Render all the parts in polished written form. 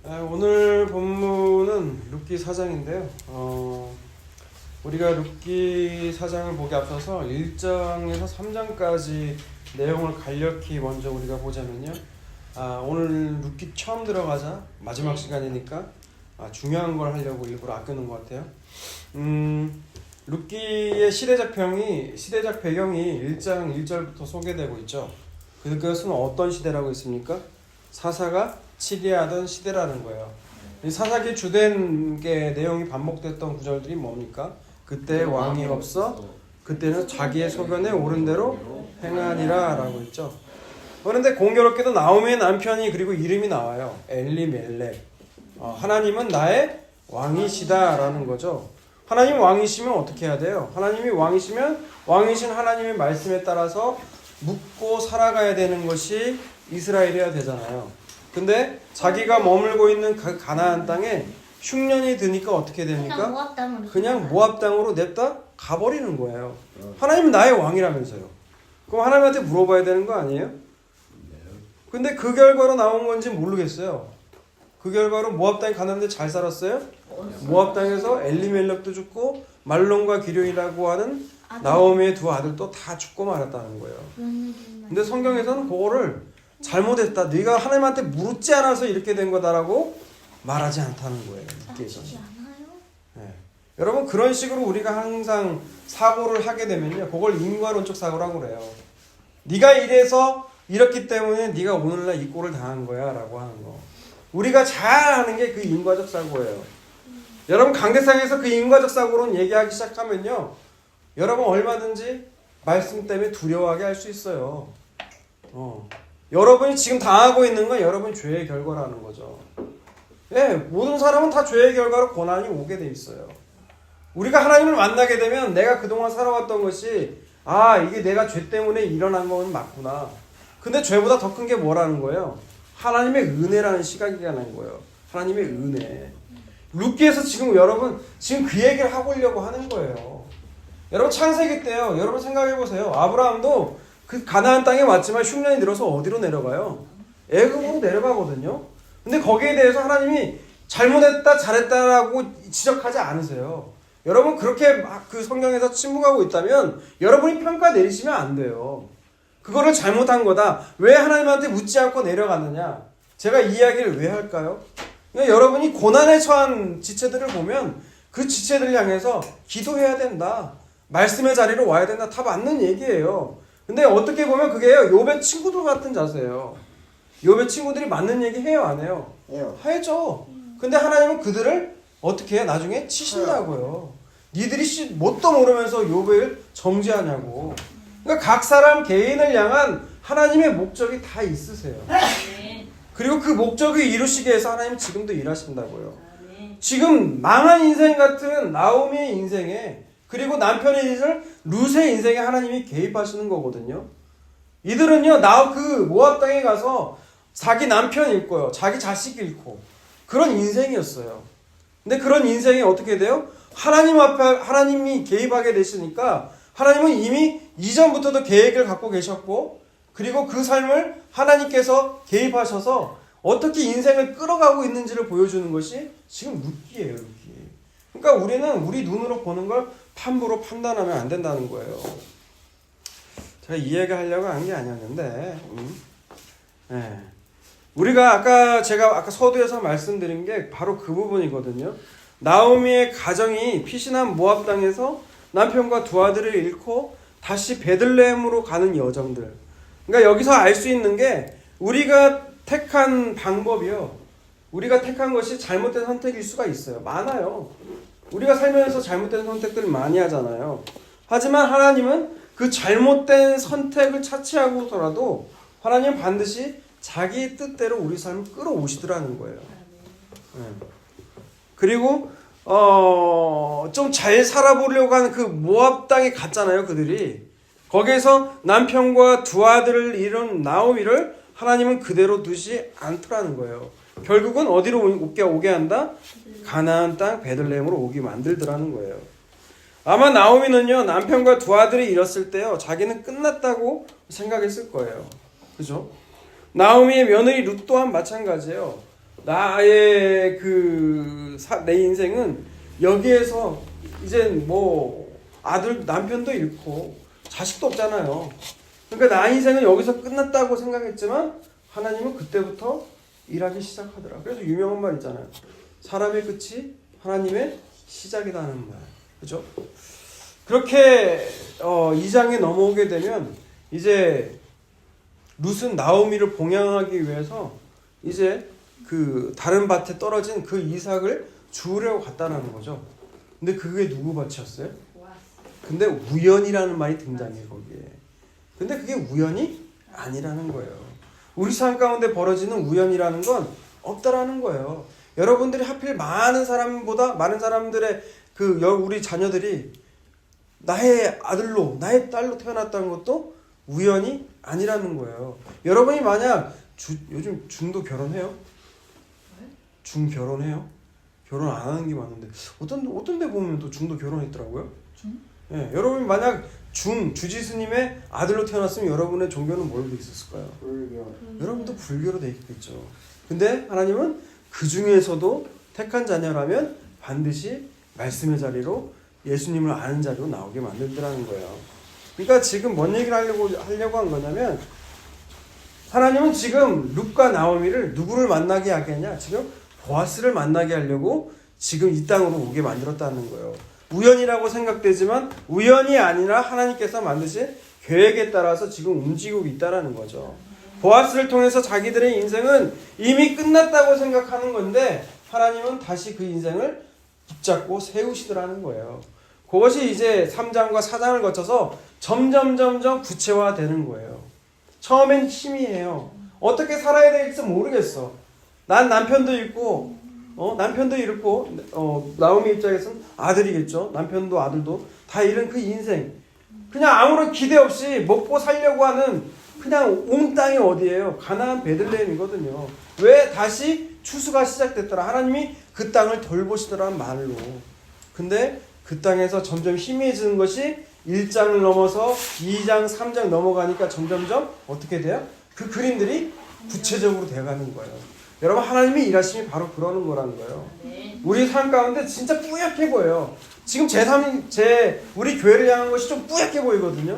오늘 본문은 룻기 4장인데요. 우리가 룻기 4장을 보기 앞서서 1장에서 3장까지 내용을 간략히 먼저 우리가 보자면요. 오늘 룻기 처음 들어가자 마지막 시간이니까 중요한 걸 하려고 일부러 아껴놓은 것 같아요. 룻기의 시대적 배경이 1장 1절부터 소개되고 있죠. 그것은 어떤 시대라고 했습니까? 사사가 치리하던 시대라는 거예요. 이 사사기 주된 게 내용이 반복됐던 구절들이 뭡니까? 그때 왕이 없어 그때는 자기의 소견에 옳은 대로 행하니라 라고 했죠. 그런데 공교롭게도 나오미의 남편이 그리고 이름이 나와요. 엘리멜렉. 하나님은 나의 왕이시다 라는 거죠. 하나님 왕이시면 어떻게 해야 돼요? 하나님이 왕이시면 왕이신 하나님의 말씀에 따라서 묵고 살아가야 되는 것이 이스라엘이어야 되잖아요. 근데 자기가 머물고 있는 그 가나안 땅에 흉년이 드니까 어떻게 됩니까? 그냥 모압 땅으로 냅다 가버리는 거예요. 하나님은 나의 왕이라면서요. 그럼 하나님한테 물어봐야 되는 거 아니에요? 근데 그 결과로 나온 건지 모르겠어요. 그 결과로 모압 땅에 가는데 잘 살았어요? 모압 땅에서 엘리멜렉도 죽고 말론과 기럯이라고 하는 나오미의 두 아들도 다 죽고 말았다는 거예요. 근데 성경에서는 그거를 잘못했다, 네가 하나님한테 묻지 않아서 이렇게 된 거다라고 말하지 않다는 거예요. 네. 여러분, 그런 식으로 우리가 항상 사고를 하게 되면요, 그걸 인과론적 사고라고 그래요. 네가 이래서 이렇기 때문에 네가 오늘날 이 꼴을 당한 거야 라고 하는 거. 우리가 잘 하는 게 그 인과적 사고예요. 여러분, 강대상에서 그 인과적 사고론 얘기하기 시작하면요, 여러분 얼마든지 말씀 때문에 두려워하게 할 수 있어요. 여러분이 지금 당하고 있는 건 여러분 죄의 결과라는 거죠. 네, 모든 사람은 다 죄의 결과로 고난이 오게 돼 있어요. 우리가 하나님을 만나게 되면 내가 그동안 살아왔던 것이 이게 내가 죄 때문에 일어난 건 맞구나. 근데 죄보다 더 큰 게 뭐라는 거예요? 하나님의 은혜라는 시각이 나는 거예요. 하나님의 은혜. 룻기에서 지금 여러분 지금 그 얘기를 하고려고 하는 거예요. 여러분, 창세기 때요, 여러분 생각해 보세요. 아브라함도 그 가나안 땅에 왔지만 흉년이 들어서 어디로 내려가요? 애굽으로 내려가거든요. 근데 거기에 대해서 하나님이 잘못했다 잘했다라고 지적하지 않으세요. 여러분, 그렇게 막 그 성경에서 침묵하고 있다면 여러분이 평가 내리시면 안 돼요. 그거를 잘못한 거다. 왜 하나님한테 묻지 않고 내려갔느냐? 제가 이 이야기를 왜 할까요? 그러니까 여러분이 고난에 처한 지체들을 보면 그 지체들을 향해서 기도해야 된다, 말씀의 자리로 와야 된다, 다 맞는 얘기예요. 근데 어떻게 보면 그게 욥의 친구들 같은 자세예요. 욥의 친구들이 맞는 얘기 해요, 안 해요? 해죠. 근데 하나님은 그들을 어떻게 해요? 나중에 치신다고요. 니들이 뭣도 모르면서 욥을 정죄하냐고. 그러니까 각 사람 개인을 향한 하나님의 목적이 다 있으세요. 그리고 그 목적을 이루시기 위해서 하나님 지금도 일하신다고요. 지금 망한 인생 같은 나오미의 인생에, 그리고 남편의 인생을 룻의 인생에 하나님이 개입하시는 거거든요. 이들은요, 그 모압 땅에 가서 자기 남편 잃고요, 자기 자식 잃고 그런 인생이었어요. 근데 그런 인생이 어떻게 돼요? 하나님 앞에 하나님이 개입하게 되시니까 하나님은 이미 이전부터도 계획을 갖고 계셨고, 그리고 그 삶을 하나님께서 개입하셔서 어떻게 인생을 끌어가고 있는지를 보여주는 것이 지금 룻기예요, 룻기. 그러니까 우리는 우리 눈으로 보는 걸 함부로 판단하면 안 된다는 거예요. 제가 이 얘기 하려고 한 게 아니었는데, 네. 제가 아까 서두에서 말씀드린 게 바로 그 부분이거든요. 나오미의 가정이 피신한 모압 땅에서 남편과 두 아들을 잃고 다시 베들레헴으로 가는 여정들. 그러니까 여기서 알 수 있는 게, 우리가 택한 방법이요, 우리가 택한 것이 잘못된 선택일 수가 있어요. 많아요. 우리가 살면서 잘못된 선택들을 많이 하잖아요. 하지만 하나님은 그 잘못된 선택을 차치하고서라도 하나님은 반드시 자기 뜻대로 우리 삶을 끌어오시더라는 거예요. 그리고 좀 잘 살아보려고 하는 그 모압 땅에 갔잖아요, 그들이. 거기에서 남편과 두 아들을 잃은 나오미를 하나님은 그대로 두지 않더라는 거예요. 결국은 어디로 오게 한다? 가나안 땅 베들레헴으로 오게 만들더라는 거예요. 아마 나오미는요, 남편과 두 아들을 잃었을 때요, 자기는 끝났다고 생각했을 거예요. 그죠? 나오미의 며느리 룻 또한 마찬가지예요. 나의 내 인생은 여기에서 이젠 뭐 아들 남편도 잃고 자식도 없잖아요. 그러니까 나 인생은 여기서 끝났다고 생각했지만 하나님은 그때부터 일하기 시작하더라. 그래서 유명한 말 있잖아요. 사람의 끝이 하나님의 시작이라는 말. 그죠? 그렇게 2장에 넘어오게 되면 이제 룻은 나오미를 봉양하기 위해서 이제 그 다른 밭에 떨어진 그 이삭을 주우려고 갔다는 거죠. 근데 그게 누구 밭이었어요? 근데 우연이라는 말이 등장해요, 거기에. 근데 그게 우연이 아니라는 거예요. 우리 삶 가운데 벌어지는 우연이라는 건 없다라는 거예요. 여러분들이 하필 많은 사람들의 우리 자녀들이 나의 아들로, 나의 딸로 태어났다는 것도 우연이 아니라는 거예요. 여러분이 만약 요즘 중도 결혼해요? 중 결혼해요? 결혼 안 하는 게 많은데 어떤 데 보면 또 중도 결혼했더라고요. 예, 여러분이 만약 주지스님의 아들로 태어났으면 여러분의 종교는 뭘로 있었을까요? 불교. 여러분도 불교로 돼 있겠죠. 근데 하나님은 그 중에서도 택한 자녀라면 반드시 말씀의 자리로 예수님을 아는 자리로 나오게 만들더라는 거예요. 그러니까 지금 뭔 얘기를 하려고 한 거냐면 하나님은 지금 룻과 나오미를 누구를 만나게 하겠냐? 지금 보아스를 만나게 하려고 지금 이 땅으로 오게 만들었다는 거예요. 우연이라고 생각되지만 우연이 아니라 하나님께서 만드신 계획에 따라서 지금 움직이고 있다는 거죠. 보아스를 통해서 자기들의 인생은 이미 끝났다고 생각하는 건데 하나님은 다시 그 인생을 붙잡고 세우시더라는 거예요. 그것이 이제 3장과 4장을 거쳐서 점점 구체화되는 거예요. 처음엔 희미해요. 어떻게 살아야 될지 모르겠어. 난 남편도 잃고 나오미 입장에서는 아들이겠죠. 남편도 아들도 다 잃은 그 인생. 그냥 아무런 기대 없이 먹고 살려고 하는 그냥 온 땅이 어디예요? 가나안 베들레헴이거든요. 왜 다시 추수가 시작됐더라? 하나님이 그 땅을 돌보시더라는 말로. 근데 그 땅에서 점점 희미해지는 것이 1장을 넘어서 2장, 3장 넘어가니까 점점점 어떻게 돼요? 그 그림들이 구체적으로 돼가는 거예요. 여러분 하나님이 일하심이 바로 그러는 거라는 거예요. 우리 삶 가운데 진짜 뿌옇게 보여요. 지금 우리 교회를 향한 것이 좀 뿌옇게 보이거든요.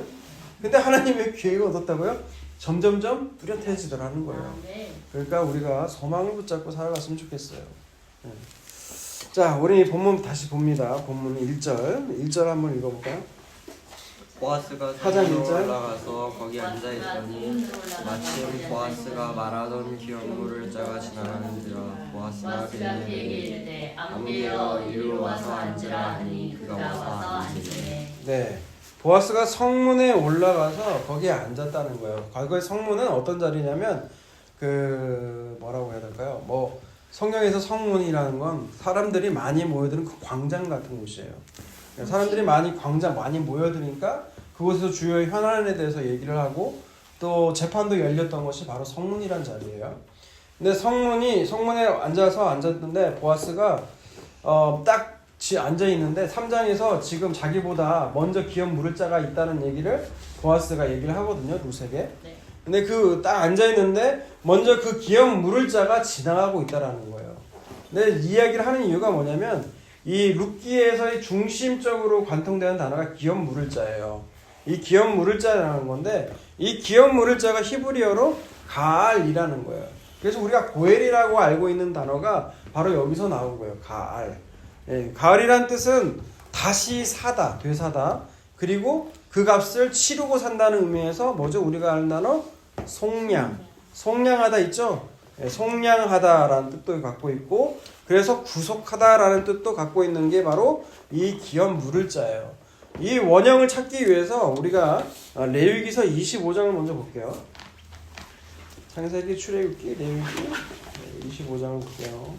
근데 하나님의 기회가 얻었다고요? 점점점 뚜렷해지더라는 거예요. 그러니까 우리가 소망을 붙잡고 살아갔으면 좋겠어요. 자, 우리 본문 다시 봅니다. 본문 1절 한번 읽어볼까요? 보아스가 산으로 올라가서 거기 앉아있더니 마침 보아스가 말하던 기업 물을 자가 지나가는지라 보아스가 그에게 이르되 아무개여 이리로 와서 앉으라 하니 그가 와서 앉으되. 네, 보아스가 성문에 올라가서 거기에 앉았다는 거예요. 과거의 성문은 어떤 자리냐면 뭐라고 해야 될까요? 성경에서 성문이라는 건 사람들이 많이 모여드는 그 광장 같은 곳이에요. 사람들이 많이 모여드니까 그곳에서 주요의 현안에 대해서 얘기를 하고 또 재판도 열렸던 것이 바로 성문이란 자리예요. 근데 성문에 앉았는데 보아스가 딱 앉아 있는데 3장에서 지금 자기보다 먼저 기업 물을 자가 있다는 얘기를 보아스가 얘기를 하거든요, 룻에게. 근데 딱 앉아 있는데 먼저 그 기업 물을 자가 지나가고 있다라는 거예요. 근데 이 이야기를 하는 이유가 뭐냐면 이 룻기에서의 중심적으로 관통되는 단어가 기업 물을 자예요. 이 기업 물을 자라는 건데 이 기업 물을 자가 히브리어로 가알이라는 거예요. 그래서 우리가 고엘이라고 알고 있는 단어가 바로 여기서 나온 거예요. 가알. 가알이란 뜻은 다시 사다, 되사다. 그리고 그 값을 치르고 산다는 의미에서 뭐죠? 우리가 아는 단어? 속량하다 있죠? 속량하다라는 뜻도 갖고 있고 그래서 구속하다라는 뜻도 갖고 있는 게 바로 이 기업 물을 자예요. 이 원형을 찾기 위해서 우리가 레위기서 25장을 먼저 볼게요. 창세기, 출애굽기, 레위기 25장을 볼게요.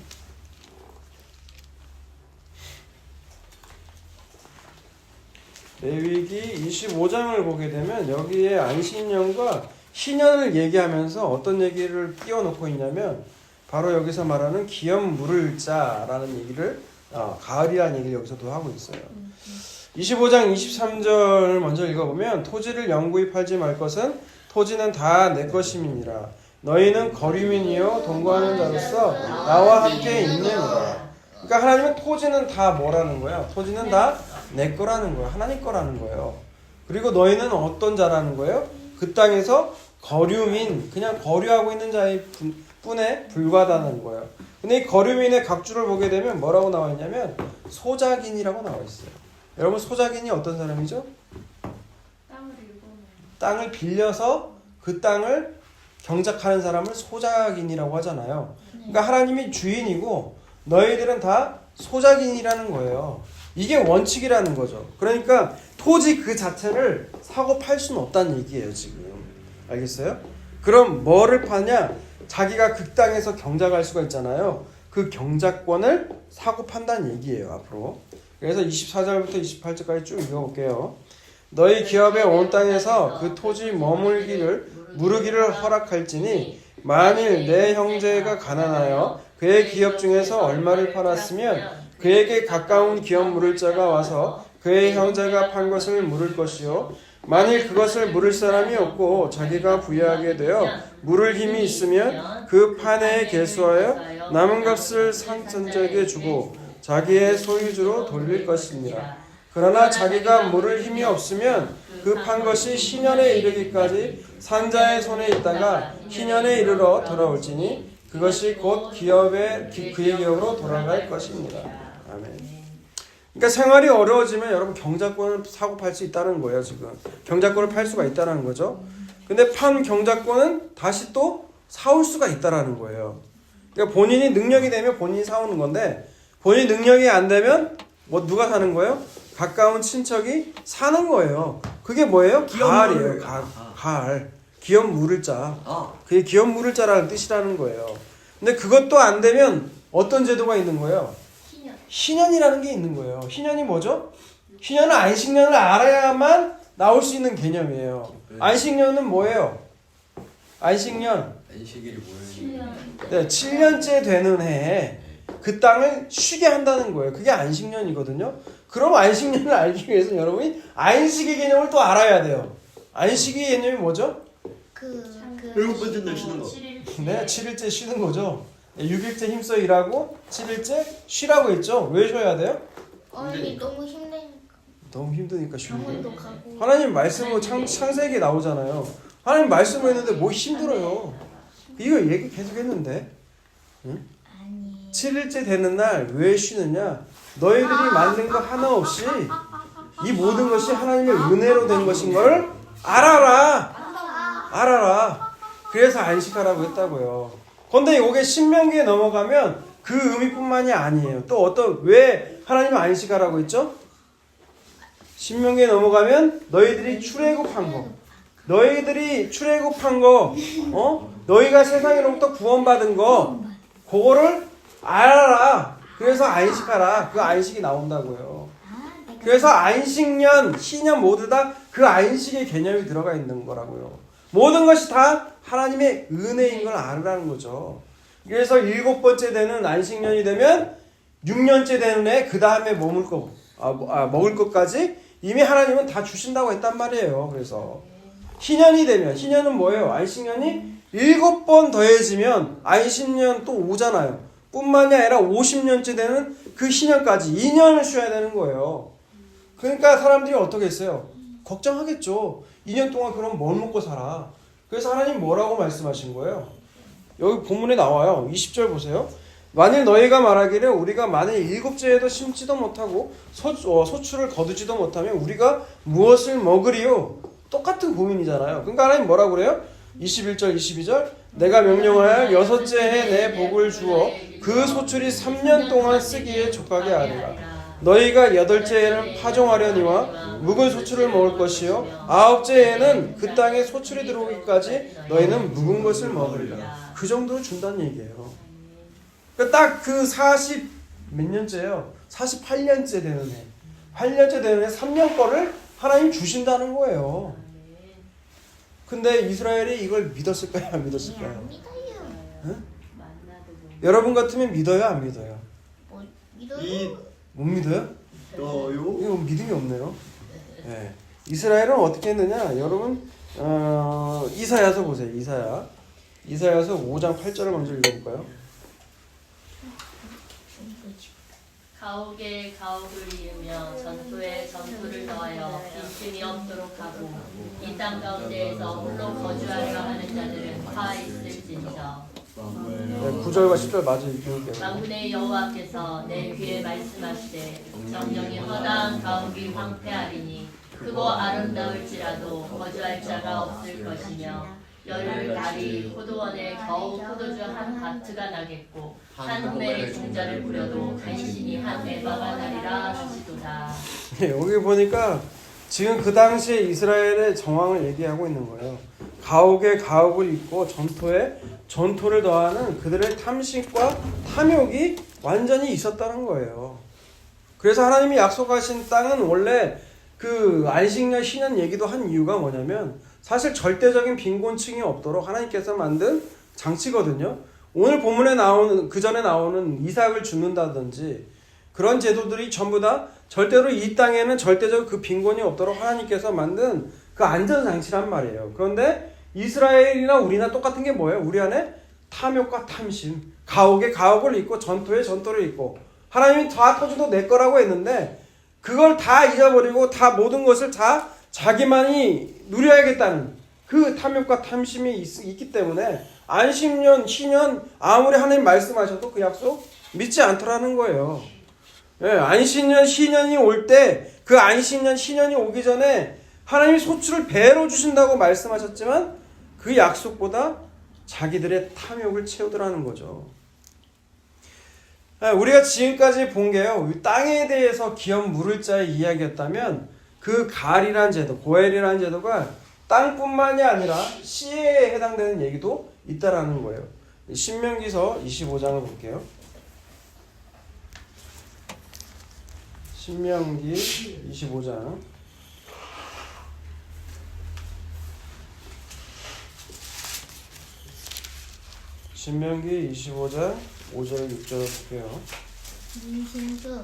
레위기 25장을 보게 되면 여기에 안식년과 희년을 얘기하면서 어떤 얘기를 띄워놓고 있냐면 바로 여기서 말하는 기업 물을 자라는 얘기를 가을이라는 얘기를 여기서도 하고 있어요. 25장 23절 먼저 읽어보면 토지를 영구히 팔지 말 것은 토지는 다 내 것임이니라. 너희는 거류민이요 동거하는 자로서 나와 함께 있느니라. 그러니까 하나님은 토지는 다 뭐라는 거예요? 토지는 다 내 거라는 거예요. 하나님 거라는 거예요. 그리고 너희는 어떤 자라는 거예요? 그 땅에서 거류민, 그냥 거류하고 있는 자의 뿐에 불과하다는 거예요. 근데 이 거류민의 각주를 보게 되면 뭐라고 나와 있냐면 소작인이라고 나와 있어요. 여러분 소작인이 어떤 사람이죠? 땅을 빌려서 그 땅을 경작하는 사람을 소작인이라고 하잖아요. 그러니까 하나님이 주인이고 너희들은 다 소작인이라는 거예요. 이게 원칙이라는 거죠. 그러니까 토지 그 자체를 사고 팔 수는 없다는 얘기예요, 지금. 알겠어요? 그럼 뭐를 파냐? 자기가 그 땅에서 경작할 수가 있잖아요. 그 경작권을 사고 판다는 얘기예요, 앞으로. 그래서 24절부터 28절까지 쭉 읽어볼게요. 너희 기업의 온 땅에서 그 토지 무르기를 허락할지니 만일 내 형제가 가난하여 그의 기업 중에서 얼마를 팔았으면 그에게 가까운 기업 물을 자가 와서 그의 형제가 판 것을 물을 것이요 만일 그것을 물을 사람이 없고 자기가 부유하게 되어 물을 힘이 있으면 그 판에 계수하여 남은 값을 상선자에게 주고 자기의 소유주로 돌릴 것입니다. 그러나 자기가 물을 힘이 없으면 그 판 것이 희년에 이르기까지 산자의 손에 있다가 희년에 이르러 돌아올지니 그것이 곧 그의 기업으로 돌아갈 것입니다. 아멘. 그러니까 생활이 어려워지면 여러분 경작권을 사고 팔 수 있다는 거예요. 지금 경작권을 팔 수가 있다는 거죠. 근데 판 경작권은 다시 또 사올 수가 있다는 거예요. 그러니까 본인이 능력이 되면 본인이 사오는 건데 본인 능력이 안 되면 뭐 누가 사는 거예요? 가까운 친척이 사는 거예요. 그게 뭐예요? 가을이에요. 가을. 기업 물을 자. 그게 기업 물을 자라는 뜻이라는 거예요. 근데 그것도 안 되면 어떤 제도가 있는 거예요? 희년이라는 게 있는 거예요. 희년이 뭐죠? 희년은 안식년을 알아야만 나올 수 있는 개념이에요. 안식년은 뭐예요? 안식년. 안식일이 뭐예요? 네, 7년째 되는 해에 그 땅을 쉬게 한다는 거예요. 그게 안식년이거든요. 그럼 안식년을 알기 위해서 여러분이 안식의 개념을 또 알아야 돼요. 안식의 개념이 뭐죠? 일곱 번째 날 쉬는 거. 네, 7일째 쉬는 거죠. 6일째 힘써 일하고 7일째 쉬라고 했죠. 왜 쉬어야 돼요? 어머니 너무 힘드니까. 너무 힘드니까 쉬는 거예요. 병원도 가고. 하나님 말씀으로 창세기에 나오잖아요. 하나님 말씀을 했는데 뭐 힘들어요. 이거 얘기 계속 했는데. 응? 7일째 되는 날 왜 쉬느냐? 너희들이 만든 거 하나 없이 이 모든 것이 하나님의 은혜로 된 것인 걸 알아라. 그래서 안식하라고 했다고요. 근데 이게 신명기에 넘어가면 그 의미뿐만이 아니에요. 또 왜 하나님은 안식하라고 했죠? 신명기에 넘어가면 너희들이 출애굽한 거, 너희가 세상으로부터 구원받은 거, 그거를 알아라. 그래서 안식하라. 그 안식이 나온다고요. 그래서 안식년, 희년 모두 다 그 안식의 개념이 들어가 있는 거라고요. 모든 것이 다 하나님의 은혜인 걸 알으라는 거죠. 그래서 7번째 되는 안식년이 되면 6년째 되는 해 그 다음에 먹을 것까지 이미 하나님은 다 주신다고 했단 말이에요. 그래서 희년이 되면, 희년은 뭐예요? 안식년이 7번 더해지면 안식년 또 오잖아요. 뿐만이 아니라 50년째 되는 그 희년까지 2년을 쉬어야 되는 거예요. 그러니까 사람들이 어떻게 했어요? 걱정하겠죠. 2년 동안 그럼 뭘 먹고 살아? 그래서 하나님 뭐라고 말씀하신 거예요? 여기 본문에 나와요. 20절 보세요. 만일 너희가 말하기를 우리가 만일 7째에도 심지도 못하고 소출을 거두지도 못하면 우리가 무엇을 먹으리요? 똑같은 고민이잖아요. 그러니까 하나님 뭐라고 그래요? 21절 22절 내가 명령하여 6째 해 내 복을 주어 그 소출이 3년 동안 쓰기에 족하게 하리라. 너희가 8째 해는 파종하려니와 묵은 소출을 먹을 것이요 9째 해는 그 땅에 소출이 들어오기까지 너희는 묵은 것을 먹으리라. 그 정도로 준다는 얘기예요. 그러니까 딱 그 40 몇 년째예요. 48년째 되는 해. 8년째 되는 해 3년 거를 하나님 주신다는 거예요. 근데 이스라엘이 이걸 믿었을까요? 안 믿었을까요? 응? 여러분 같으면 믿어요? 안 믿어요? 믿어요? 못 믿어요? 이거 이거 믿음이 없네요. 네. 이스라엘은 어떻게 했느냐? 여러분 이사야서 보세요. 이사야서 5장 8절을 먼저 읽어볼까요? 가옥에 가옥을 이으며 전투에 전투를 더하여 빈틈이 없도록 하고 이 땅 가운데에서 홀로 거주하려 하는 자들은 다 있을진저. 네, 9절과 10절 마저 읽을게요. 만군의 여호와께서 내 귀에 말씀하시되 정령이 허다한 가옥이 황폐하리니 크고 아름다울지라도 거주할 자가 없을 것이며 열흘 달이 포도원에 겨우 포도주 한 바트가 나겠고 한 호멜의 종자를 부려도 간신히 한 에바가 나리라 하시도다. 네, 여기 보니까 지금 그 당시에 이스라엘의 정황을 얘기하고 있는 거예요. 가옥에 가옥을 잇고 전토에 전토를 더하는 그들의 탐심과 탐욕이 완전히 있었다는 거예요. 그래서 하나님이 약속하신 땅은 원래 그 안식년 신년 얘기도 한 이유가 뭐냐면 사실 절대적인 빈곤층이 없도록 하나님께서 만든 장치거든요. 오늘 본문에 나오는 그 전에 나오는 이삭을 죽는다든지 그런 제도들이 전부 다 절대로 이 땅에는 절대적 그 빈곤이 없도록 하나님께서 만든 그 안전 장치란 말이에요. 그런데 이스라엘이나 우리나 똑같은 게 뭐예요? 우리 안에 탐욕과 탐심, 가옥에 가옥을 잇고 전토에 전토를 잇고 하나님이 다 터져도 내 거라고 했는데 그걸 다 잊어버리고 다 모든 것을 다 자기만이 누려야겠다는 그 탐욕과 탐심이 있기 때문에 안식년, 신년 아무리 하나님 말씀하셔도 그 약속 믿지 않더라는 거예요. 예, 안식년, 신년이 올 때 그 안식년, 신년이 오기 전에 하나님이 소출을 배로 주신다고 말씀하셨지만 그 약속보다 자기들의 탐욕을 채우더라는 거죠. 우리가 지금까지 본 게요, 땅에 대해서 기업 물을 자의 이야기였다면 그 갈이라는 제도, 고엘이라는 제도가 땅뿐만이 아니라 씨에 해당되는 얘기도 있다라는 거예요. 신명기서 25장을 볼게요. 신명기 25장. 신명기 25장 5절 6절을 볼게요. 신수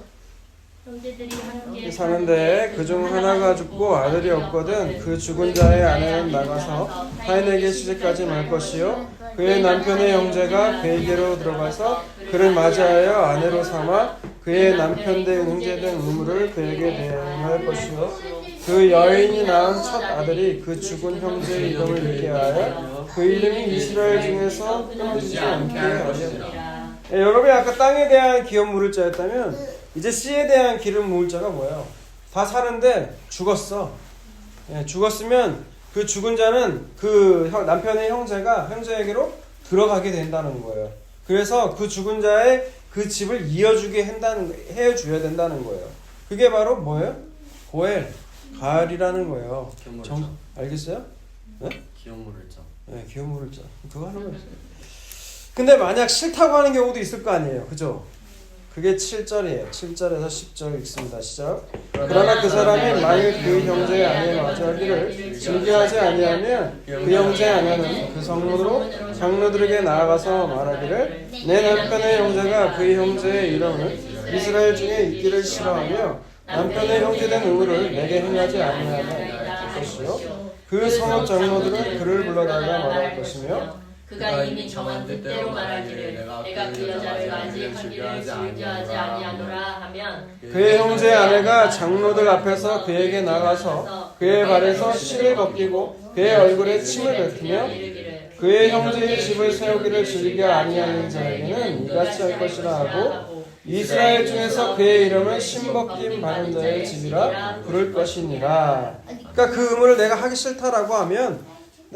형제들이 함께 사는데 그중 하나가 죽고 아들이 없거든 그 죽은 자의 아내는 나가서 타인에게 시집가지 말 것이요 그의 남편의 형제가 그에게로 들어가서 그를 맞이하여 아내로 삼아 그의 남편 된 형제 된 의무를 그에게 대행할 것이요 그 여인이 낳은 첫 아들이 그 죽은 형제의 이름을 읽게 하여 그 이름이 이스라엘 중에서 끊어지지 않게 하여. 여러분이 아까 땅에 대한 기업 물을 자였다면 이제 씨에 대한 기름 모을 자가 뭐예요? 다 사는데 죽었어. 죽었으면 그 죽은 자는 그 남편의 형제에게로 들어가게 된다는 거예요. 그래서 그 죽은 자의 그 집을 이어주게 해줘야 된다는 거예요. 그게 바로 뭐예요? 고엘, 가을이라는 거예요. 알겠어요? 네? 기업 물을 자. 네, 기업 물을 자. 그거 하는 거예요. 근데 만약 싫다고 하는 경우도 있을 거 아니에요. 그죠? 그게 7절이에요. 7절에서 10절 읽습니다. 시작. 그러나 그 사람이 만일 그 형제의 아내에 마주하기를 즐겨하지 아니하면 그 형제의 아내는 그 성문으로 장로들에게 나아가서 말하기를 내 남편의 형제가 그 형제의 이름을 이스라엘 중에 있기를 싫어하며 남편의 형제된 의무를 내게 행하지 아니하는 것이요 그 성읍 장로들은 그를 불러다가 말할 것이며 그가 이미 정한 뜻대로 말하기를 내가 그 여자를 맞이하기를 즐겨하지 아니하노라 하면 그의 형제의 아내가 장로들 앞에서 그에게 나가서 그의 발에서 실을 벗기고 그의 얼굴에 침을 뱉으며 그의 형제의 집을 세우기를 즐겨 아니하는 자에게는 이같이 할 것이라 하고 이스라엘 중에서 그의 이름을 신벗김 받은 자의 집이라 부를 것이니라. 그러니까 그 의무를 내가 하기 싫다라고 하면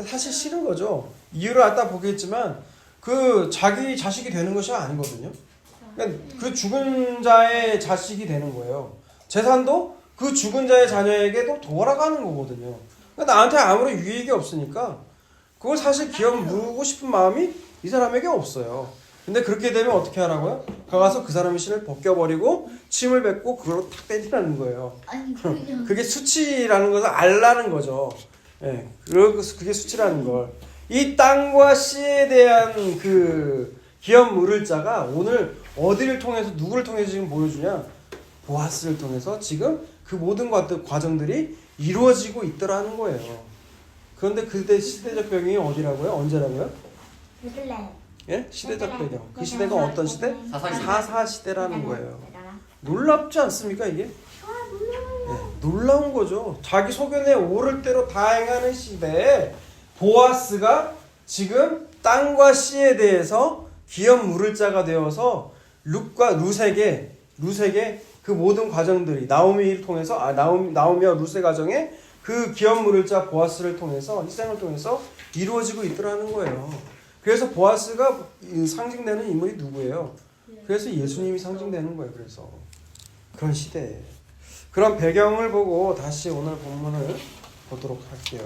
사실 싫은 거죠. 이유를 갖다 보겠지만 그 자기 자식이 되는 것이 아니거든요. 그러니까 그 죽은 자의 자식이 되는 거예요. 재산도 그 죽은 자의 자녀에게도 돌아가는 거거든요. 그러니까 나한테 아무런 유익이 없으니까 그걸 사실 기업 물고 싶은 마음이 이 사람에게 없어요. 근데 그렇게 되면 어떻게 하라고요? 가서 그 사람의 신을 벗겨버리고 침을 뱉고 그걸로 탁 때리라는 거예요. 아니 그냥 그게 수치라는 것을 알라는 거죠. 예, 그게 수치라는 걸. 이 땅과 씨에 대한 그 기업 물을 자가 오늘 어디를 통해서 누구를 통해서 지금 보여주냐? 보아스를 통해서 지금 그 모든 과정들이 이루어지고 있더라는 거예요. 그런데 그때 시대적 병이 어디라고요? 언제라고요? 예? 시대적 배경. 그 시대가 어떤 시대? 사사기. 사사 시대라는 거예요. 놀랍지 않습니까 이게? 네, 놀라운 거죠. 자기 소견에 오를 대로 다 행하는 시대에 보아스가 지금 땅과 씨에 대해서 기업 물을 자가 되어서 루색의 그 모든 과정들이 나오미를 통해서 나오미와 루세 가정의 그 기업 물을 자 보아스를 통해서 희생을 통해서 이루어지고 있더라는 거예요. 그래서 보아스가 상징되는 인물이 누구예요? 그래서 예수님이 상징되는 거예요. 그래서 그런 시대에 그런 배경을 보고 다시 오늘 본문을 보도록 할게요.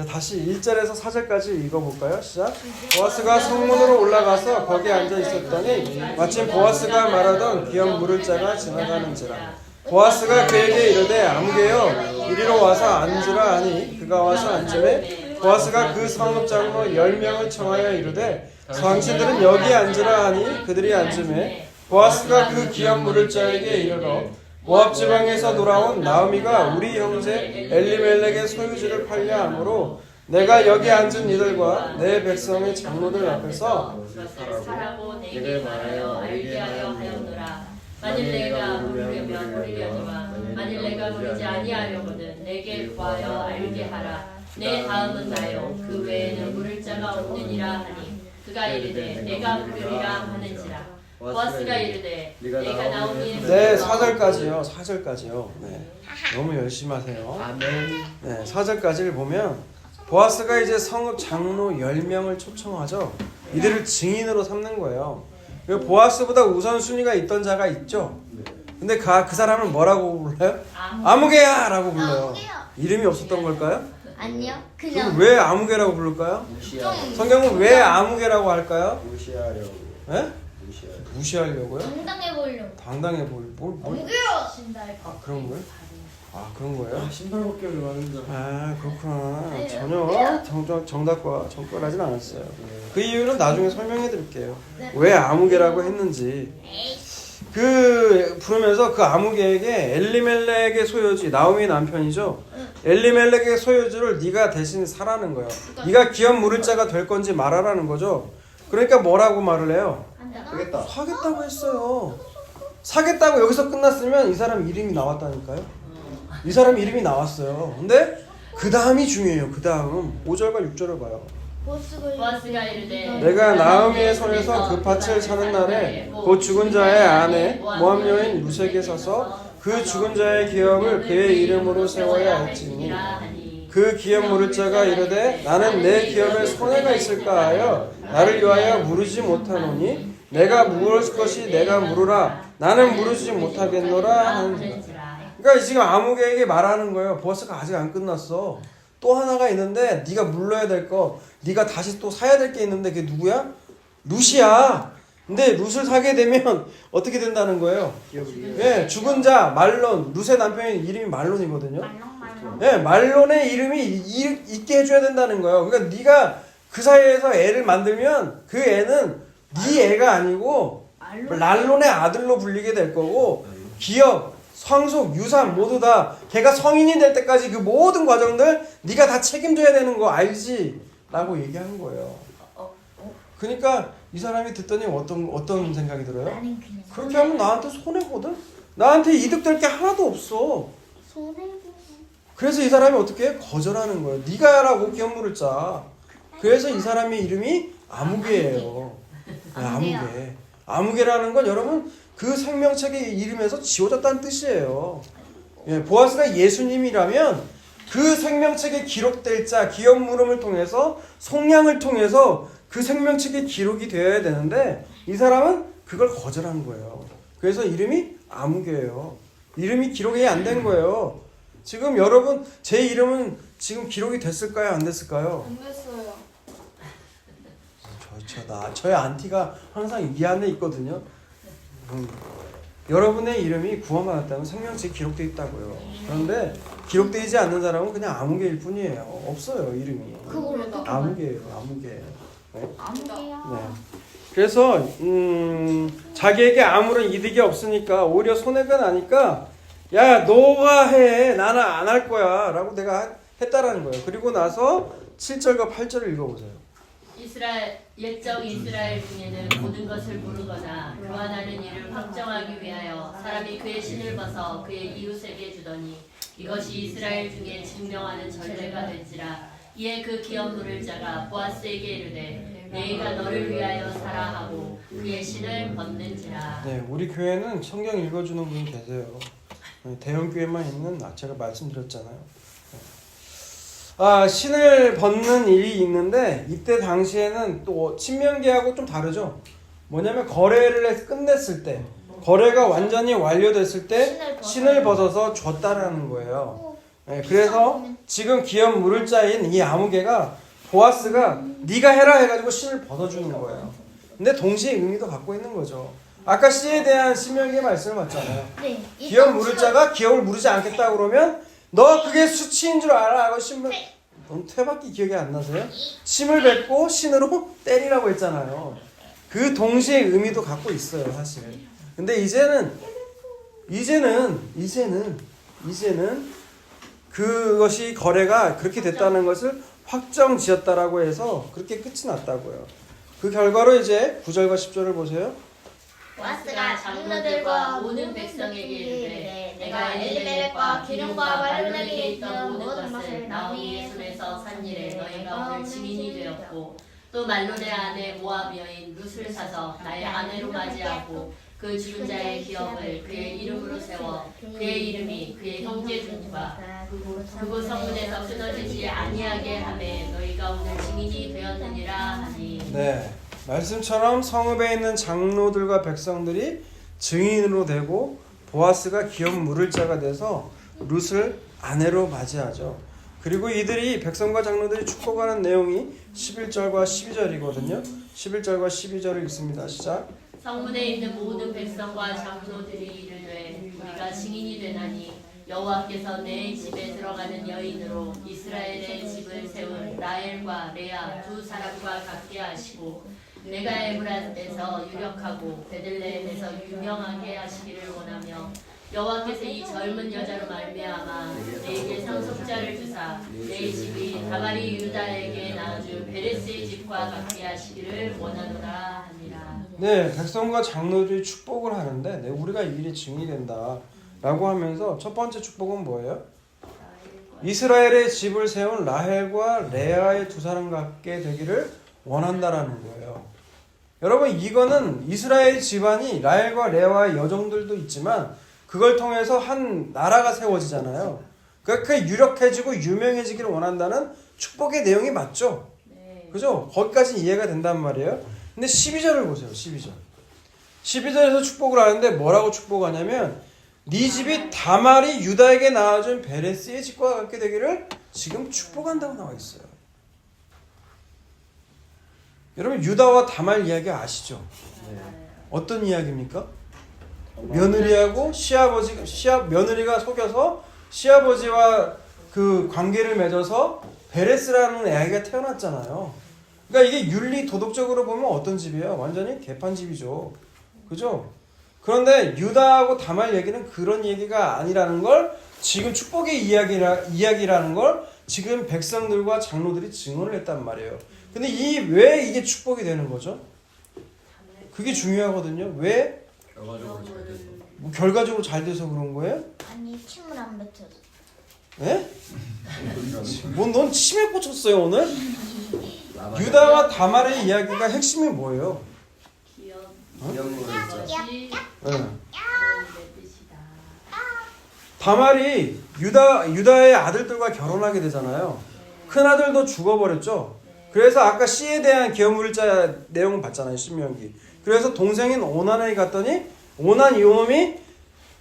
다시 1절에서 4절까지 읽어볼까요? 시작. 보아스가 성문으로 올라가서 거기에 앉아 있었더니 마침 보아스가 말하던 기업 물을 자가 지나가는지라. 보아스가 그에게 이르되 아무개여 이리로 와서 앉으라 하니 그가 와서 앉으매 보아스가 그 성읍 장로 10명을 청하여 이르되 당신들은 여기 앉으라 하니 그들이 앉으매 보아스가 그 기업 물을 자에게 이르러 모압 지방에서 돌아온 나오미가 우리 형제 엘리멜렉의 소유지를 팔려 함으로 내가 여기 앉은 이들과 내 백성의 장로들 앞에서 사라고 내게 말하여 알게 하려 하였노라. 만일 내가 물으려면 물으려니와 만일 내가 물지 아니하려거든 내게 구하여 알게 하라. 내 다음은 나요. 그 외에는 물을 자가 없느니라 하니 그가 이르되 내가 물으리라 하는지라. 보아스가 이르되 내가 나오미의 네, 4절까지요. 4절까지요. 네. 너무 열심히 하세요. 아멘. 네, 4절까지를 보면 보아스가 이제 성읍 장로 10명을 초청하죠. 이들을 증인으로 삼는 거예요. 보아스보다 우선순위가 있던 자가 있죠. 근데 그 사람을 뭐라고 불러요? 아무개야! 라고 불러요. 이름이 없었던 걸까요? 아니요. 그럼 그냥 왜 아무개라고 부를까요? 성경은 왜 아무개라고 할까요? 무시하려고. 네? 무시하려고요? 당당해 보려고. 당당해 보일 뭘? 아, 그런 거예요? 아, 그런 거예요? 신발 벗겨를 하는데. 아, 그렇구나. 전혀 정답과 정결하진 않았어요. 그 이유는 나중에 설명해 드릴게요. 왜 아무개라고 했는지. 부르면서 그 아무개에게 엘리멜렉의 소유지, 나오미 남편이죠. 엘리멜렉의 소유지를 네가 대신 사라는 거예요. 네가 기업 물을 자가 될 건지 말하라는 거죠. 그러니까 뭐라고 말을 해요? 되겠다. 사겠다고 했어요. 사겠다고 여기서 끝났으면 이 사람 이름이 나왔다니까요. 이 사람 이름이 나왔어요. 근데 그 다음이 중요해요. 그 다음 5절과 6절을 봐요. 보아스가 이르되 내가 나오미의 손에서 그 밭을 사는 날에 곧 죽은 자의 아내 모압 여인 루색에 서서 그 죽은 자의 기업을 그의 이름으로 세워야 할지니 그 기업 물을 자가 이르되 나는 내 기업에 손해가 있을까 하여 나를 위하여 물으지 못하노니 내가 물을 것이 내가 물으라 나는 물으지 못하겠노라 하는. 그러니까 지금 아무개에게 말하는 거예요. 보아스가 아직 안 끝났어. 또 하나가 있는데 네가 물러야 될 거, 네가 다시 또 사야 될 게 있는데 그게 누구야? 룻이야. 근데 룻을 사게 되면 어떻게 된다는 거예요? 예, 죽은 자 말론, 룻의 남편의 이름이 말론이거든요. 예, 말론의 이름이 있게 해줘야 된다는 거예요. 그러니까 네가 그 사이에서 애를 만들면 그 애는 네 애가 아니고 랄론의 아들로 불리게 될 거고 기업, 상속, 유산 모두 다 걔가 성인이 될 때까지 그 모든 과정들 네가 다 책임져야 되는 거 알지? 라고 얘기하는 거예요. 그러니까 이 사람이 듣더니 어떤 생각이 들어요? 그렇게 하면 나한테 손해거든? 나한테 이득될 게 하나도 없어. 그래서 이 사람이 어떻게 해? 거절하는 거예요. 네가 하라고 기업 물을 짜. 그래서 이 사람의 이름이 아무개예요. 아무개. 아무개라는 건 여러분 그 생명책의 이름에서 지워졌다는 뜻이에요. 예, 보아스가 예수님이라면 그 생명책에 기록될 자, 기업 물음을 통해서 속량을 통해서 그 생명책에 기록이 되어야 되는데 이 사람은 그걸 거절한 거예요. 그래서 이름이 아무개예요. 이름이 기록이 안 된 거예요. 지금 여러분 제 이름은 지금 기록이 됐을까요? 안 됐을까요? 안 됐어요. 저의 안티가 항상 이 안에 있거든요. 여러분의 이름이 구원받았다면 생명책에 기록되어 있다고요. 그런데 기록되지 않는 사람은 그냥 아무개일 뿐이에요. 없어요 이름이. 그걸 어떻게 아무개예요. 아무개. 네. 아무개요. 네. 그래서 자기에게 아무런 이득이 없으니까 오히려 손해가 나니까 야 너가 해 나는 안 할 거야 라고 내가 했다라는 거예요. 그리고 나서 7절과 8절을 읽어보세요. 옛적 이스라엘 중에는 모든 것을 모르거나 교환하는 일을 확정하기 위하여 사람이 그의 신을 벗어 그의 이웃에게 주더니 이것이 이스라엘 중에 증명하는 전례가 될지라. 이에 그 기업 물을 자가 보아스에게 이르되 내가 너를 위하여 사라 하고 그의 신을 벗는지라. 네, 우리 교회는 성경 읽어주는 분이 계세요. 대형 교회만 있는 제가 말씀드렸잖아요. 신을 벗는 일이 있는데 이때 당시에는 또 신명기하고 좀 다르죠. 뭐냐면 거래를 끝냈을 때, 거래가 완전히 완료됐을 때 신을 벗어서 줬다라는 거예요. 네, 그래서 지금 기업 물을 자인 이 아무개가 보아스가 네가 해라 해가지고 신을 벗어주는 거예요. 근데 동시에 의미도 갖고 있는 거죠. 아까 씨에 대한 신명기의 말씀을 봤잖아요. 네. 기업 물을 자가 기업을 무르지 않겠다 그러면 너 그게 수치인 줄 알아 하고 신을 넌 퇴밖에 기억이 안 나세요? 침을 뱉고 신으로 때리라고 했잖아요. 그 동시에 의미도 갖고 있어요, 사실. 근데 이제는 그것이 거래가 그렇게 됐다는 것을 확정지었다라고 해서 그렇게 끝이 났다고요. 그 결과로 이제 9절과 10절을 보세요. 보아스가 장로들과 모든 백성에게 이르되 내가 엘리멜렉과 기lum과 말론에게 있던 모든 것을 나오미의 손에서 산 일에 너희가 오늘 증인이 되었고 또 말론의 아내 모압 여인 룻을 사서 나의 아내로 맞이하고 그 죽은 자의 기업을 그의 이름으로 세워 그의 이름이 그의 형제 중과 그곳 성문에서 끊어지지 아니하게 하매 너희가 오늘 증인이 되었느니라 하니. 네, 말씀처럼 성읍에 있는 장로들과 백성들이 증인으로 되고 보아스가 기업 물을 자가 돼서 룻을 아내로 맞이하죠. 그리고 이들이 백성과 장로들이 축복하는 내용이 11절과 12절이거든요. 11절과 12절을 읽습니다. 시작. 성문에 있는 모든 백성과 장로들이 이르되 우리가 증인이 되나니 여호와께서 내 집에 들어가는 여인으로 이스라엘의 집을 세운 라헬과 레아 두 사람과 같게 하시고 내가 에브라에서 유력하고 베들레헴에서 유명하게 하시기를 원하며 여호와께서 이 젊은 여자로 말미암아 내게 상속자를 주사 내 집이 다발이 유다에게 낳아준 베레스의 집과 같게 하시기를 원하노라 하니라. 네, 백성과 장로들이 축복을 하는데 네, 우리가 이 일이 증인이 된다 라고 하면서 첫 번째 축복은 뭐예요? 이스라엘의 집을 세운 라헬과 레아의 두 사람 같게 되기를 원한다라는 거예요. 여러분, 이거는 이스라엘 집안이 라헬과 레아의 여종들도 있지만 그걸 통해서 한 나라가 세워지잖아요. 그러니까 유력해지고 유명해지기를 원한다는 축복의 내용이 맞죠? 네. 그죠? 거기까지 이해가 된단 말이에요. 근데 12절을 보세요. 12절에서 축복을 하는데 뭐라고 축복하냐면 네 집이 다말이 유다에게 낳아준 베레스의 집과 같게 되기를 지금 축복한다고 나와 있어요. 여러분, 유다와 다말 이야기 아시죠? 어떤 이야기입니까? 며느리하고 며느리가 속여서 시아버지와 그 관계를 맺어서 베레스라는 아이가 태어났잖아요. 그러니까 이게 윤리 도덕적으로 보면 어떤 집이에요? 완전히 개판집이죠. 그죠? 그런데 유다하고 다말 얘기는 그런 얘기가 아니라는 걸 지금 축복의 이야기라는 걸 지금 백성들과 장로들이 증언을 했단 말이에요. 근데 왜 이게 축복이 되는 거죠? 그게 중요하거든요. 왜? 결과적으로 잘 돼서. 뭐 결과적으로 잘 돼서 그런 거예요? 아니 침을 안 뱉어서. 예? 넌 침에 꽂혔어요 오늘? 유다와 다말의 이야기가 핵심이 뭐예요? 기업 기업물을 것이 네. 내 뜻이다. 다말이 유다의 아들들과 결혼하게 되잖아요. 큰 아들도 죽어버렸죠. 그래서 아까 씨에 대한 기업물자 내용을 봤잖아요, 신명기. 그래서 동생인 오난에게 갔더니 오난 이놈이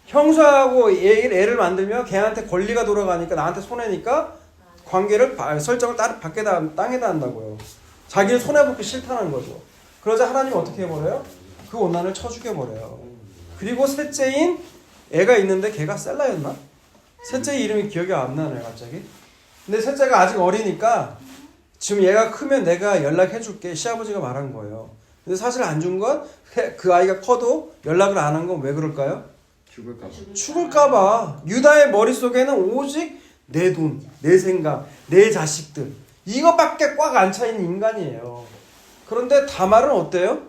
형사하고 애를 만들면 걔한테 권리가 돌아가니까 나한테 손해니까 관계를 설정을 땅에다 한다고요. 자기를 손해보기 싫다는 거죠. 그러자 하나님이 어떻게 해버려요? 그 오난을 쳐 죽여버려요. 그리고 셋째인 애가 있는데 걔가 셀라였나? 셋째 이름이 기억이 안 나네요, 갑자기. 근데 셋째가 아직 어리니까 지금 얘가 크면 내가 연락해줄게. 시아버지가 말한 거예요. 근데 사실 안 준 건 그 아이가 커도 연락을 안 한 건 왜 그럴까요? 죽을까봐. 유다의 머릿속에는 오직 내 돈, 내 생각, 내 자식들 이것밖에 꽉 안 차있는 인간이에요. 그런데 다말은 어때요?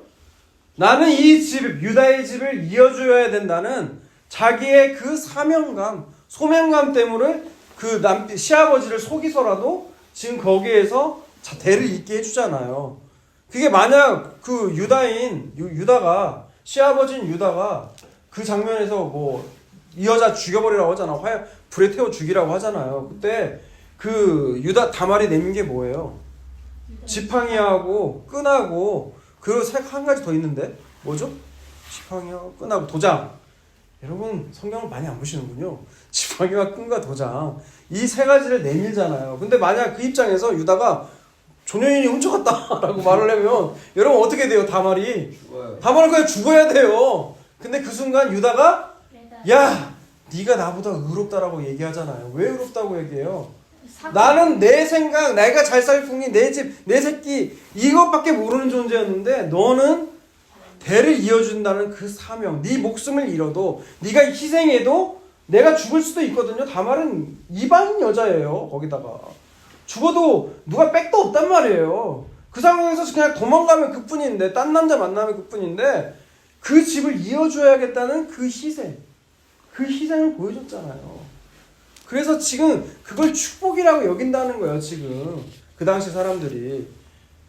나는 이 집, 유다의 집을 이어줘야 된다는 자기의 그 사명감, 소명감 때문에 그 시아버지를 속이서라도 지금 거기에서 대를 잇게 해주잖아요. 그게 만약 그 유다가, 시아버지인 유다가 그 장면에서 뭐 이 여자 죽여버리라고 하잖아. 불에 태워 죽이라고 하잖아요. 그때 그 다말이 내민 게 뭐예요? 지팡이하고 끈하고 그 색 한 가지 더 있는데 뭐죠? 지팡이하고 끈하고 도장. 여러분 성경을 많이 안 보시는군요. 지팡이와 끈과 도장 이 세 가지를 내밀잖아요. 근데 만약 그 입장에서 유다가 조년인이 훔쳐갔다라고 말을 하면 여러분 어떻게 돼요? 다말이 그냥 죽어야 돼요. 근데 그 순간 유다가 야 네가 나보다 의롭다라고 얘기하잖아요. 왜 의롭다고 얘기해요? 나는 내 생각, 내가 잘 살 풍리, 내 집, 내 새끼 이것밖에 모르는 존재였는데 너는 대를 이어준다는 그 사명, 네 목숨을 잃어도 네가 희생해도 내가 죽을 수도 있거든요. 다말은 이방인 여자예요. 거기다가 죽어도 누가 백도 없단 말이에요. 그 상황에서 그냥 도망가면 그뿐인데 딴 남자 만나면 그뿐인데 그 집을 이어줘야겠다는 그 희생을 보여줬잖아요. 그래서 지금 그걸 축복이라고 여긴다는 거예요. 지금 그 당시 사람들이.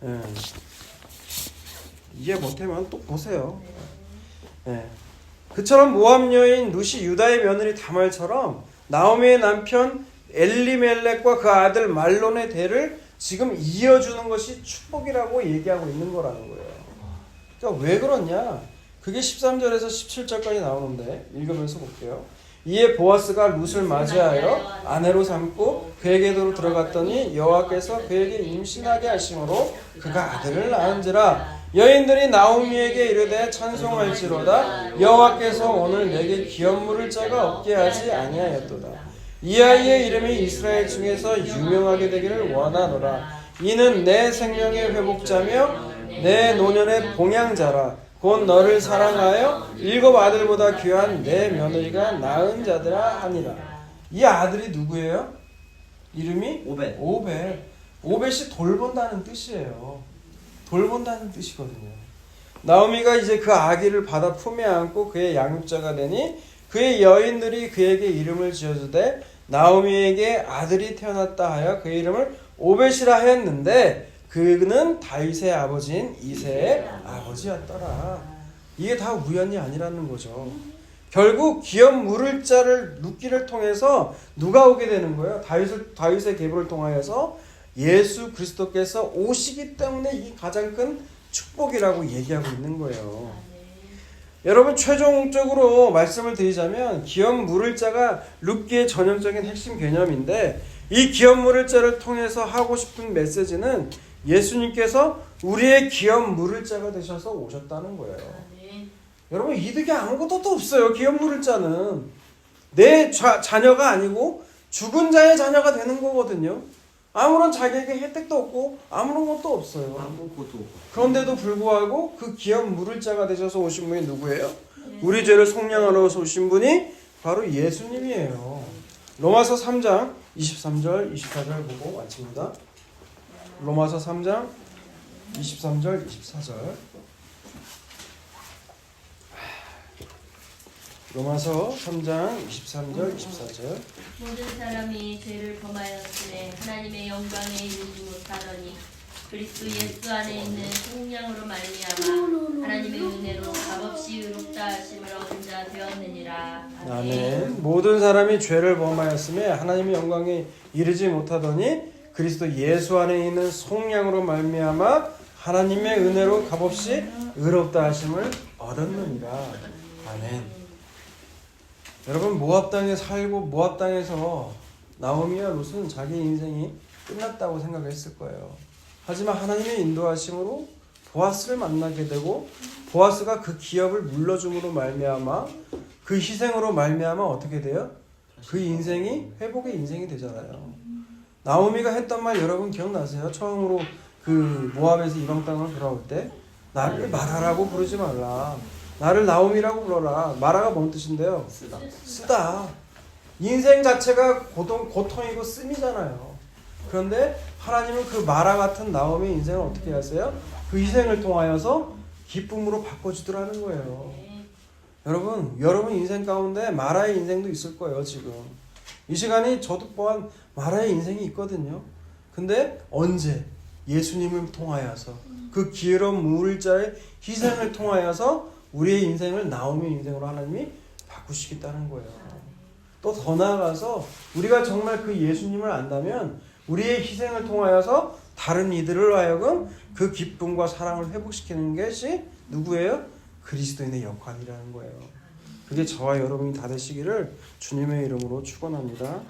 예. 이해 못하면 또 보세요. 예. 그처럼 모압 여인 룻이 유다의 며느리 다말처럼 나오미의 남편 엘리멜렉과 그 아들 말론의 대를 지금 이어주는 것이 축복이라고 얘기하고 있는 거라는 거예요. 그러니까 왜 그러냐? 그게 13절에서 17절까지 나오는데 읽으면서 볼게요. 이에 보아스가 룻을 맞이하여 아내로 삼고 그에게로 들어갔더니 여호와께서 그에게 임신하게 하심으로 그가 아들을 낳은지라. 여인들이 나오미에게 이르되 찬송할지로다. 여호와께서 오늘 내게 기업 물을 자가 없게 하지 아니하였도다. 이 아이의 이름이 이스라엘 중에서 유명하게 되기를 원하노라. 이는 내 생명의 회복자며 내 노년의 봉양자라. 곧 너를 사랑하여 7 아들보다 귀한 내 며느리가 낳은 자들아 하니라. 이 아들이 누구예요? 이름이? 오벳이 돌본다는 뜻이에요. 돌본다는 뜻이거든요. 나오미가 이제 그 아기를 받아 품에 안고 그의 양육자가 되니 그의 여인들이 그에게 이름을 지어주되 나오미에게 아들이 태어났다 하여 그의 이름을 오벳이라 하였는데 그는 다윗의 아버지인 이새의 아버지였더라. 이게 다 우연이 아니라는 거죠. 결국 기업 물을 자를 룻기를 통해서 누가 오게 되는 거예요? 다윗의 계보를 통하여서 예수 그리스도께서 오시기 때문에 이 가장 큰 축복이라고 얘기하고 있는 거예요. 여러분 최종적으로 말씀을 드리자면 기업 물을 자가 룻기의 전형적인 핵심 개념인데 이 기업 물을 자를 통해서 하고 싶은 메시지는 예수님께서 우리의 기업 물을 자가 되셔서 오셨다는 거예요. 여러분 이득이 아무것도 없어요. 기업 물을 자는 내 자녀가 아니고 죽은 자의 자녀가 되는 거거든요. 아무런 자기에게 혜택도 없고 아무런 것도 없어요. 그런데도 불구하고 그 기업 물을 자가 되셔서 오신 분이 누구예요? 우리 죄를 속량하러 오신 분이 바로 예수님이에요. 로마서 3장 23절 24절 보고 마칩니다. 로마서 3장 23절 24절. 로마서 3장 23절 24절. 모든 사람이 죄를 범하였으에 하나님의 영광에 이르지 못하더니 그리스도 예수 안에 있는 속량으로 말미암아 하나님의 은혜로 값없이 의롭다 하심을 얻은 자 되었느니라. 아멘. 모든 사람이 죄를 범하였으에 하나님의 영광에 이르지 못하더니 그리스도 예수 안에 있는 속량으로 말미암아 하나님의 은혜로 값없이 의롭다 하심을 얻었느니라. 아멘. 여러분 모압 땅에 살고 모압 땅에서 나오미와 룻은 자기 인생이 끝났다고 생각했을 거예요. 하지만 하나님의 인도하심으로 보아스를 만나게 되고 보아스가 그 기업을 물려줌으로 말미암아 그 희생으로 말미암아 어떻게 돼요? 그 인생이 회복의 인생이 되잖아요. 나오미가 했던 말 여러분 기억나세요? 처음으로 그 모압에서 이방 땅을 돌아올 때 나를 마라라고 부르지 말라. 나를 나오미라고 불러라. 마라가 뭔 뜻인데요? 쓰다. 인생 자체가 고통이고 씀이잖아요. 그런데 하나님은 그 마라 같은 나오미의 인생을 어떻게 하세요? 그 희생을 통하여서 기쁨으로 바꿔주더라는 거예요. 여러분 인생 가운데 마라의 인생도 있을 거예요. 지금 이 시간이 저도 또한 마라의 인생이 있거든요. 근데 언제? 예수님을 통하여서 그 기회로운 무울자의 희생을 통하여서 우리의 인생을 나오미의 인생으로 하나님이 바꾸시겠다는 거예요. 또 더 나아가서 우리가 정말 그 예수님을 안다면 우리의 희생을 통하여서 다른 이들을 하여금 그 기쁨과 사랑을 회복시키는 것이 누구예요? 그리스도인의 역할이라는 거예요. 그게 저와 여러분이 다 되시기를 주님의 이름으로 축원합니다.